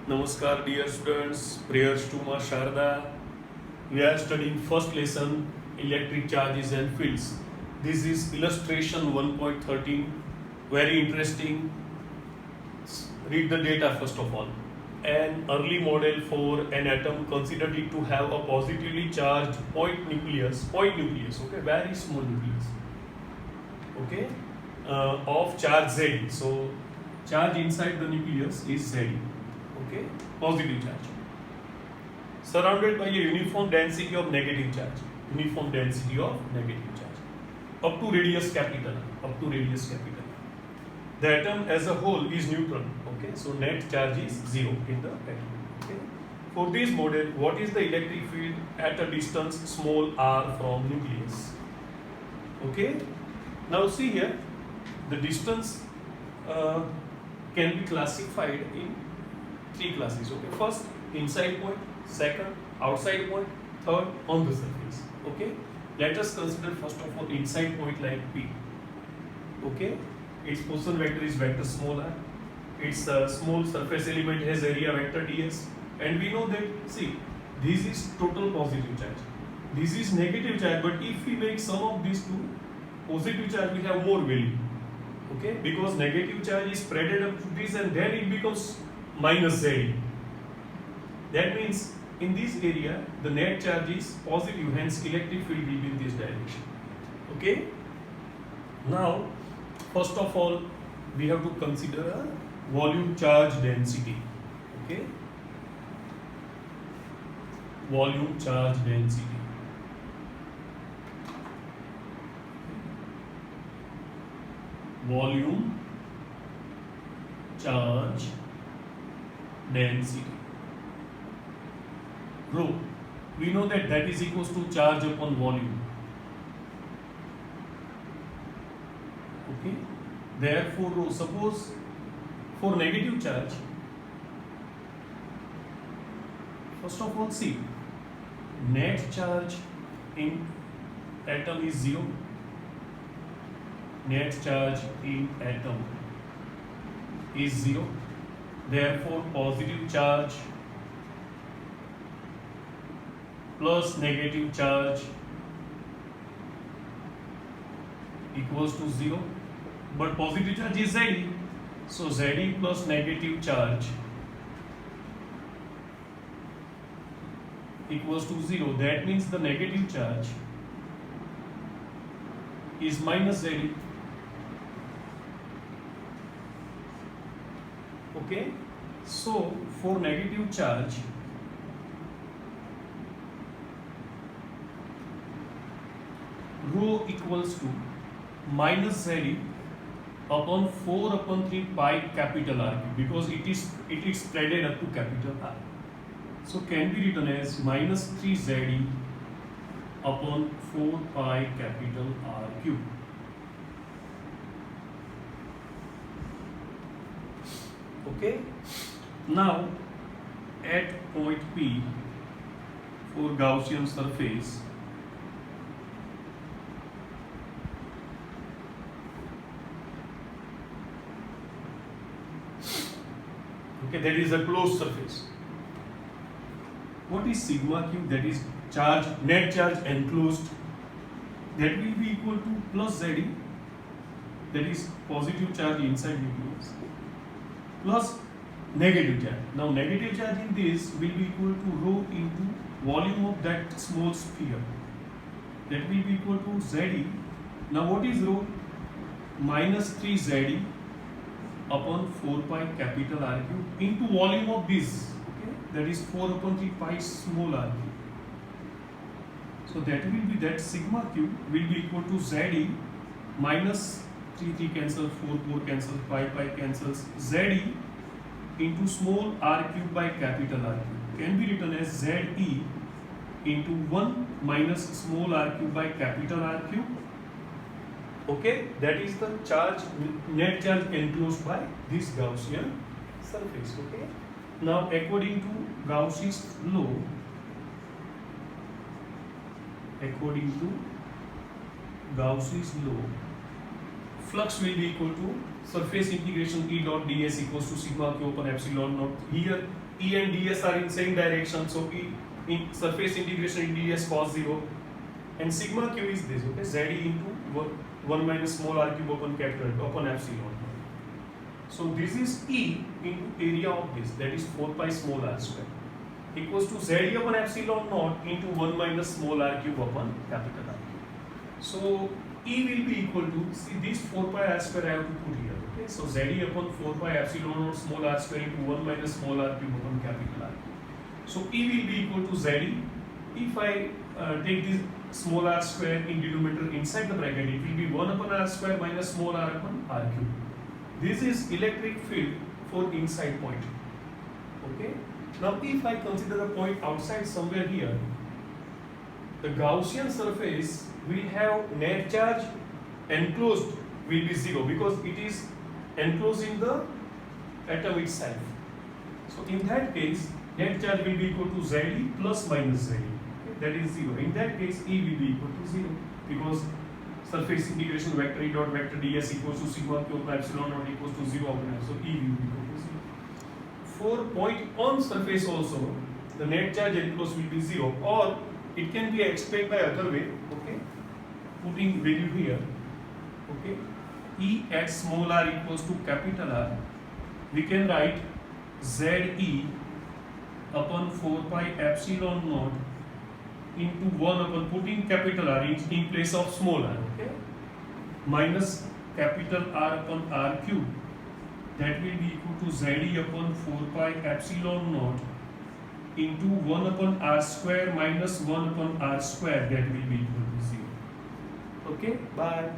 Namaskar, dear students. Prayers to Ma Sharda. We are studying first lesson, electric charges and fields. This is illustration 1.13. Very interesting. Read the data first of all. An early model for an atom considered it to have a positively charged point nucleus, okay, very small nucleus, okay, of charge Z. So charge inside the nucleus is Z, okay, positive charge, surrounded by a uniform density of negative charge, up to radius capital, The atom as a whole is neutral, okay, so net charge is zero in the atom, okay. For this model, what is the electric field at a distance small r from nucleus? Okay, now see here, the distance can be classified in three classes. Okay, first inside point, second outside point, third on the surface. Okay, let us consider first of all inside point like P. Okay, its position vector is vector small r. Its small surface element has area vector ds, and we know that, see, this is total positive charge, this is negative charge, but if we make sum of these two, positive charge will have more value, okay, because negative charge is spreaded up to this and then it becomes minus Z. That means in this area the net charge is positive, hence electric field will be in this direction. Okay, now first of all we have to consider a volume charge density. Okay, volume charge density. Volume charge density, rho, we know that is equals to charge upon volume. Okay, therefore rho, suppose for negative charge, first of all see, net charge in atom is zero, net charge in atom is zero, therefore positive charge plus negative charge equals to zero, but positive charge is Z, so Z plus negative charge equals to zero. That means the negative charge is minus Z. Okay, so for negative charge, rho equals to minus Z upon 4 upon 3 pi capital R, because it is spreaded up to capital R. So can be written as minus 3 Z upon 4 pi capital R cube. Okay, now at point P for Gaussian surface, okay, that is a closed surface. What is sigma q? That is charge, net charge enclosed, that will be equal to plus Z, that is positive charge inside nucleus, plus negative charge. Now negative charge in this will be equal to rho into volume of that small sphere, that will be equal to Z. Now what is rho? Minus 3 Z upon 4 pi capital R cube into volume of this, okay, that is 4 upon 3 pi small r cube. So that will be, that sigma q will be equal to Z minus 3 cancel, 4 cancel, pi cancels, Z into small r cube by capital R cube, can be written as ZE into 1 minus small r cube by capital R cube. Okay, that is the charge, net charge enclosed by this Gaussian surface. Okay, now according to Gauss's law, flux will be equal to surface integration E dot ds equals to sigma q upon epsilon naught. Here E and ds are in same direction, so E in surface integration in ds cos 0, and sigma q is this, okay, ze into 1 minus small r cube upon capital upon epsilon. So this is E into area of this, that is 4 pi small r square, equals to z upon epsilon naught into 1 minus small r cube upon capital R. So E will be equal to, see this 4 pi r square I have to put here, okay. So z upon 4 pi epsilon naught small r square into 1 minus small r cube upon capital R. So E will be equal to z. If I take this small r square in denominator inside the bracket, it will be 1 upon r square minus small r upon r cube. This is electric field for inside point, okay. Now if I consider a point outside somewhere here, the Gaussian surface will have net charge enclosed will be 0 because it is enclosed in the atom itself. So in that case, net charge will be equal to Z plus minus Z. Okay, that is 0. In that case, E will be equal to 0 because surface integration vector E dot vector ds equals to sigma q upon epsilon naught equals to 0 upon F. So E will be equal to 0. For point on surface also, the net charge enclosed will be 0, or it can be explained by other way, okay, putting value here, okay. E at small r equals to capital R, we can write Ze upon 4 pi epsilon naught into 1 upon, putting capital R in place of small r, okay, minus capital R upon r cube, that will be equal to Z upon 4 pi epsilon naught into 1 upon r square minus 1 upon r square, that will be equal to 0. Okay, bye.